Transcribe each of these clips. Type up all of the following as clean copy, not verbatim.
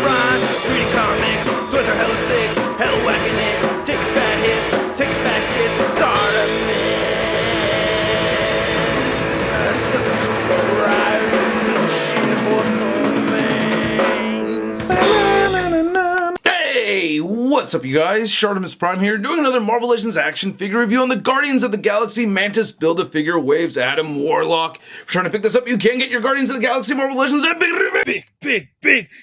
Rhyme, reading comics, toys are hella sick, hella whacking it, taking bad hits, taking bad shit. Subscribe and Hey, what's up you guys? ShartimusPrime here, doing another Marvel Legends action figure review on the Guardians of the Galaxy Mantis Build-A-Figure Waves Adam Warlock. If you're trying to pick this up, you can get your Guardians of the Galaxy Marvel Legends at Big.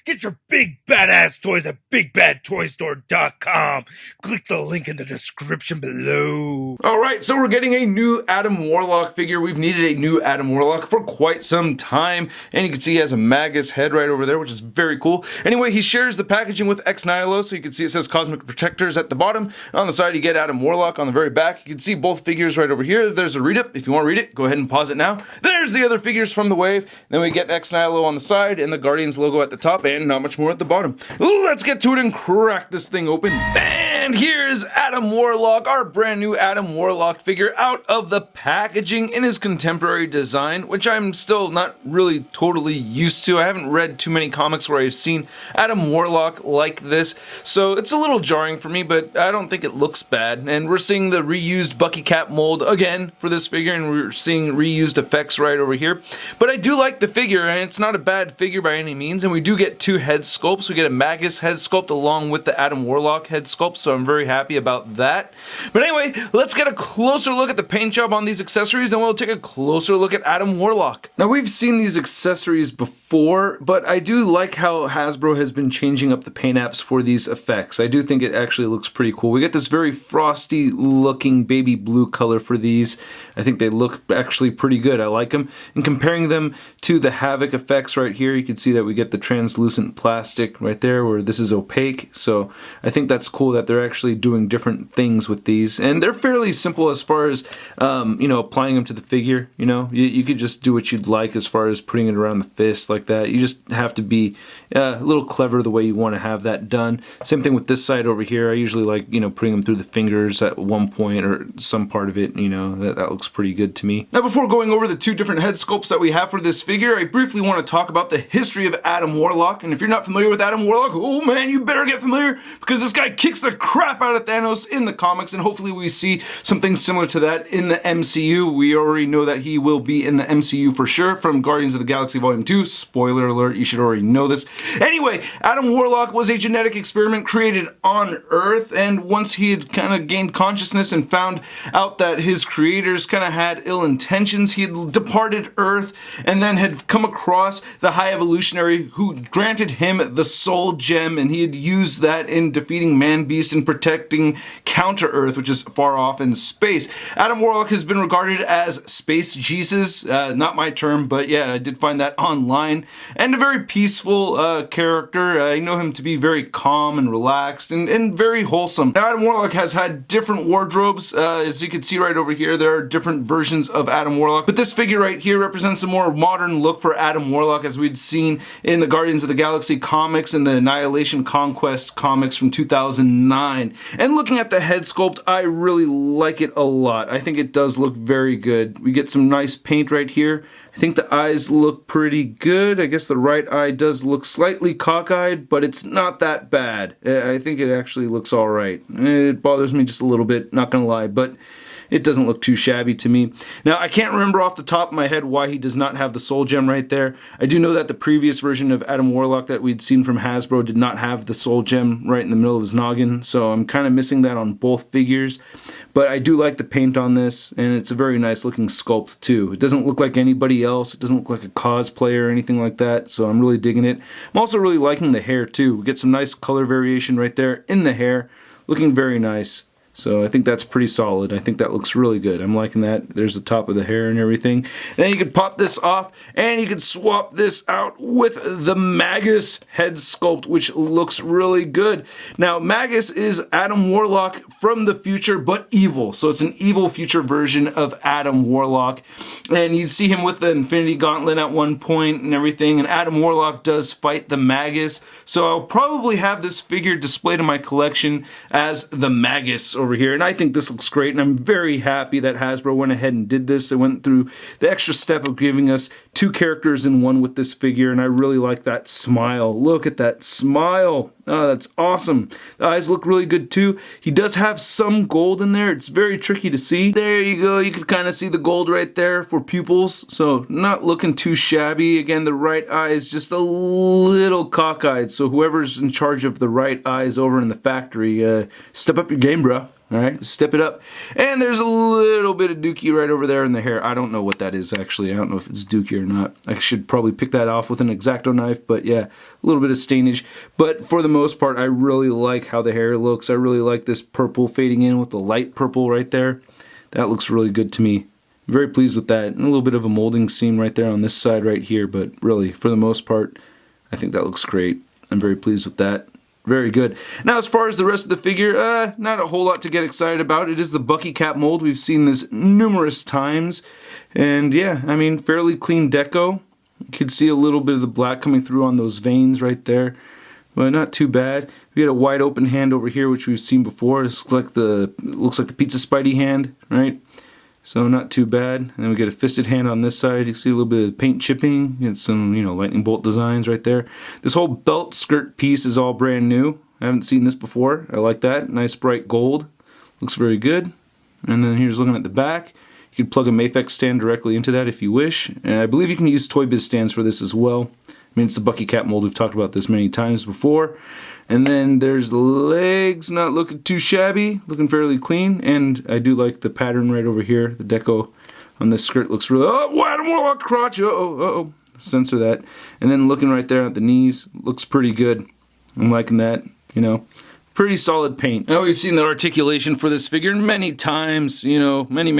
Get your big badass toys at BigBadToyStore.com. Click the link in the description below. Alright, so we're getting a new Adam Warlock figure. We've needed a new Adam Warlock for quite some time. And you can see he has a Magus head right over there, which is very cool. Anyway, he shares the packaging with Ex Nihilo, so you can see it says Cosmic Protectors at the bottom. On the side, you get Adam Warlock. On the very back, you can see both figures right over here. There's a read-up. If you want to read it, go ahead and pause it now. There's the other figures from the wave. Then we get Ex Nihilo on the side and the Guardians logo at the top, and not much more at the bottom. Let's get to it and crack this thing open. And here's Adam Warlock, our brand new Adam Warlock figure out of the packaging in his contemporary design, which I'm still not really totally used to. I haven't read too many comics where I've seen Adam Warlock like this, so it's a little jarring for me, but I don't think it looks bad. And we're seeing the reused Bucky Cap mold again for this figure, and we're seeing reused effects right over here. But I do like the figure, and it's not a bad figure by any means, and we do get two head sculpts. We get a Magus head sculpt along with the Adam Warlock head sculpt, so I'm very happy about that. But anyway, let's get a closer look at the paint job on these accessories, and we'll take a closer look at Adam Warlock. Now, we've seen these accessories before, but I do like how Hasbro has been changing up the paint apps for these effects. I do think it actually looks pretty cool. We get this very frosty looking baby blue color for these. I think they look actually pretty good. I like them. And comparing them to the Havoc effects right here, you can see that we get the translucent plastic right there where this is opaque. So I think that's cool that they're actually doing different things with these. And they're fairly simple as far as, you know, applying them to the figure. You know, you could just do what you'd like as far as putting it around the fist like that. You just have to be a little clever the way you want to have that done. Same thing with this side over here. I usually like, you know, putting them through the fingers at one point or some part of it. You know, that looks pretty good to me. Now, before going over the two different head sculpts that we have for this figure, I briefly want to talk about the history of Adam Warlock. And if you're not familiar with Adam Warlock, oh man, you better get familiar, because this guy kicks the crap out of Thanos in the comics, and hopefully we see something similar to that in the MCU. We already know that he will be in the MCU for sure from Guardians of the Galaxy Volume 2. Spoiler alert, you should already know this. Anyway, Adam Warlock was a genetic experiment created on Earth, and once he had kind of gained consciousness and found out that his creators kind of had ill intentions, he had departed Earth and then had come across the High Evolutionary who granted him the Soul Gem, and he had used that in defeating Man-Beast and protecting Counter-Earth, which is far off in space. Adam Warlock has been regarded as Space Jesus, not my term, but yeah, I did find that online, and a very peaceful character. I know him to be very calm and relaxed and very wholesome. Now, Adam Warlock has had different wardrobes. As you can see right over here, there are different versions of Adam Warlock, but this figure right here represents a more modern look for Adam Warlock as we'd seen in the Guardians of the Galaxy comics and the Annihilation Conquest comics from 2009. And looking at the head sculpt, I really like it a lot. I think it does look very good. We get some nice paint right here. I think the eyes look pretty good. I guess the right eye does look slightly cockeyed, but it's not that bad. I think it actually looks alright. It bothers me just a little bit, not gonna lie, but it doesn't look too shabby to me. Now, I can't remember off the top of my head why he does not have the Soul Gem right there. I do know that the previous version of Adam Warlock that we'd seen from Hasbro did not have the Soul Gem right in the middle of his noggin, so I'm kind of missing that on both figures. But I do like the paint on this, and it's a very nice looking sculpt too. It doesn't look like anybody else. It doesn't look like a cosplayer or anything like that, so I'm really digging it. I'm also really liking the hair too. We get some nice color variation right there in the hair, looking very nice. So I think that's pretty solid. I think that looks really good. I'm liking that. There's the top of the hair and everything. And then you can pop this off and you can swap this out with the Magus head sculpt, which looks really good. Now, Magus is Adam Warlock from the future, but evil. So it's an evil future version of Adam Warlock. And you see him with the Infinity Gauntlet at one point and everything. And Adam Warlock does fight the Magus. So I'll probably have this figure displayed in my collection as the Magus, over here, and I think this looks great, and I'm very happy that Hasbro went ahead and did this. They went through the extra step of giving us 2 characters in one with this figure, and I really like that smile. Look at that smile. Oh, that's awesome. The eyes look really good too. He does have some gold in there. It's very tricky to see. There you go. You can kind of see the gold right there for pupils, so not looking too shabby. Again, the right eye is just a little cockeyed, so whoever's in charge of the right eyes over in the factory, step up your game, bro. Alright, step it up. And there's a little bit of dookie right over there in the hair. I don't know what that is, actually. I don't know if it's dookie or not. I should probably pick that off with an X-Acto knife, but yeah, a little bit of stainage. But for the most part, I really like how the hair looks. I really like this purple fading in with the light purple right there. That looks really good to me. I'm very pleased with that. And a little bit of a molding seam right there on this side right here, but really, for the most part, I think that looks great. I'm very pleased with that. Very good. Now, as far as the rest of the figure, not a whole lot to get excited about. It is the Bucky Cap mold. We've seen this numerous times. And yeah, I mean, fairly clean deco. You can see a little bit of the black coming through on those veins right there. But not too bad. We had a wide open hand over here, which we've seen before. This looks like the Pizza Spidey hand, right? So not too bad. And then we get a fisted hand on this side. You can see a little bit of paint chipping. You get some, lightning bolt designs right there. This whole belt skirt piece is all brand new. I haven't seen this before. I like that. Nice bright gold. Looks very good. And then here's looking at the back. You can plug a Mafex stand directly into that if you wish. And I believe you can use Toy Biz stands for this as well. I mean, it's the Bucky Cap mold. We've talked about this many times before. And then there's the legs, not looking too shabby, looking fairly clean. And I do like the pattern right over here. The deco on this skirt looks really, Adam Warlock crotch, uh-oh. Censor that. And then looking right there at the knees, looks pretty good. I'm liking that, Pretty solid paint. Now, we've seen the articulation for this figure many times, many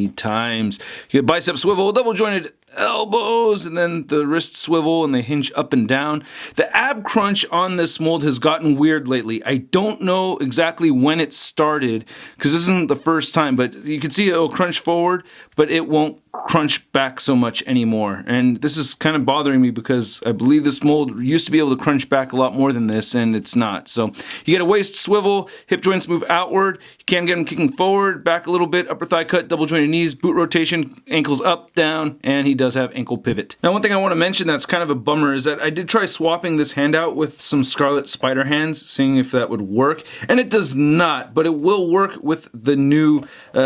times. You get bicep swivel, double jointed elbows, and then the wrist swivel, and they hinge up and down. The ab crunch on this mold has gotten weird lately. I don't know exactly when it started, because this isn't the first time, but you can see it'll crunch forward, but it won't crunch back so much anymore. And this is kind of bothering me because I believe this mold used to be able to crunch back a lot more than this, and it's not. So you get a waist swivel, hip joints move outward, you can get them kicking forward, back a little bit, upper thigh cut, double jointed knees, boot rotation, ankles up, down, and he does have ankle pivot. Now, one thing I want to mention that's kind of a bummer is that I did try swapping this hand out with some Scarlet Spider hands, seeing if that would work, and it does not, but it will work with the new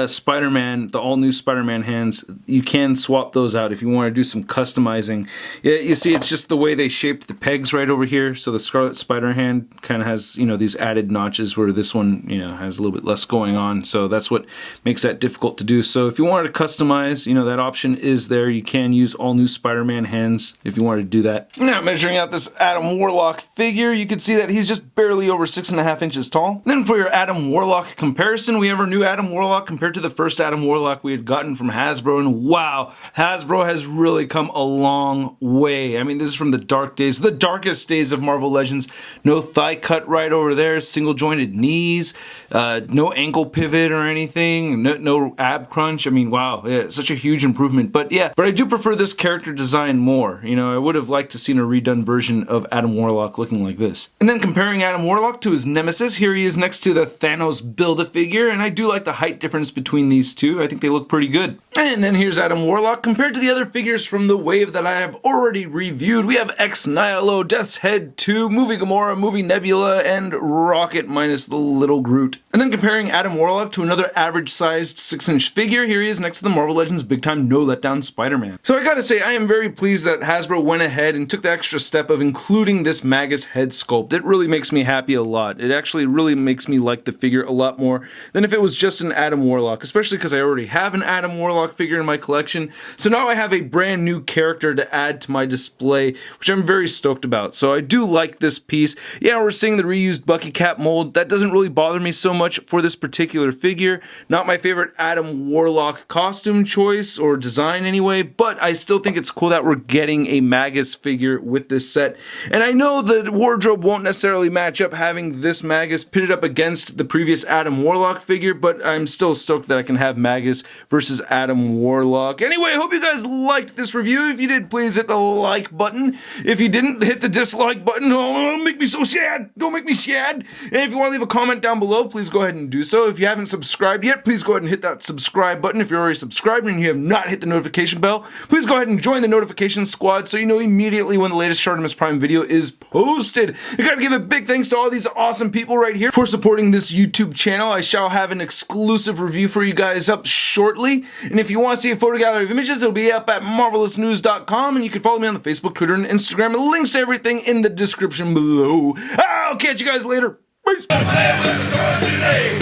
Spider-Man, the all-new Spider-Man hands. You can swap those out if you want to do some customizing. Yeah, you see, it's just the way they shaped the pegs right over here, so the Scarlet Spider hand kind of has, these added notches where this one, has a little bit less going on, so that's what makes that difficult to do. So if you wanted to customize, that option is there. You can use all new Spider-Man hands if you wanted to do that. Now, measuring out this Adam Warlock figure, you can see that he's just barely over 6.5 inches tall. Then for your Adam Warlock comparison, we have our new Adam Warlock compared to the first Adam Warlock we had gotten from Hasbro, and wow, Hasbro has really come a long way. I mean, this is from the dark days, the darkest days of Marvel Legends. No thigh cut right over there, single jointed knees, no ankle pivot or anything, no ab crunch. I mean, wow, yeah, such a huge improvement. But I do prefer this character design more. I would have liked to seen a redone version of Adam Warlock looking like this. And then comparing Adam Warlock to his nemesis, here he is next to the Thanos Build-A-Figure, and I do like the height difference between these two. I think they look pretty good. And then here's Adam Warlock compared to the other figures from the wave that I have already reviewed. We have Ex Nihilo, Death's Head 2, Movie Gamora, Movie Nebula, and Rocket minus the little Groot. And then comparing Adam Warlock to another average-sized 6-inch figure, here he is next to the Marvel Legends Big Time No Letdown Spider-Man. So I gotta say, I am very pleased that Hasbro went ahead and took the extra step of including this Magus head sculpt. It really makes me happy a lot. It actually really makes me like the figure a lot more than if it was just an Adam Warlock, especially because I already have an Adam Warlock figure in my collection. So now I have a brand new character to add to my display, which I'm very stoked about. So I do like this piece. Yeah, we're seeing the reused Bucky Cap mold. That doesn't really bother me so much for this particular figure. Not my favorite Adam Warlock costume choice or design anyway, but I still think it's cool that we're getting a Magus figure with this set. And I know the wardrobe won't necessarily match up having this Magus pitted up against the previous Adam Warlock figure, but I'm still stoked that I can have Magus versus Adam Warlock Warlock. Anyway, I hope you guys liked this review. If you did, please hit the like button. If you didn't, hit the dislike button. Oh, don't make me so sad. Don't make me sad. And if you want to leave a comment down below, please go ahead and do so. If you haven't subscribed yet, please go ahead and hit that subscribe button. If you're already subscribed and you have not hit the notification bell, please go ahead and join the notification squad so you know immediately when the latest ShartimusPrime video is posted. I gotta give a big thanks to all these awesome people right here for supporting this YouTube channel. I shall have an exclusive review for you guys up shortly. And if you want to see a photo gallery of images, it'll be up at marvelousnews.com, and you can follow me on the Facebook, Twitter, and Instagram. Links to everything in the description below. I'll catch you guys later. Peace. I'm gonna play with my toys today.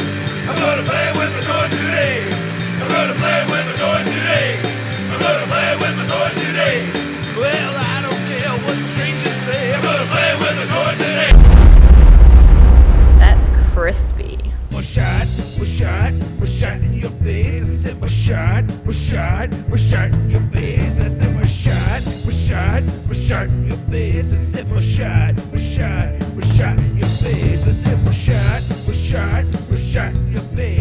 I'm gonna play with my toys today. I'm gonna play with my toys today. I'm gonna play with my toys today. Well, I don't care what the strangers say. I'm gonna play with my toys today. That's crispy. We're shot in your face. I said we're shot in your face. I said we're shot in your face. I said we're shot in your face. I said we're shot in your face.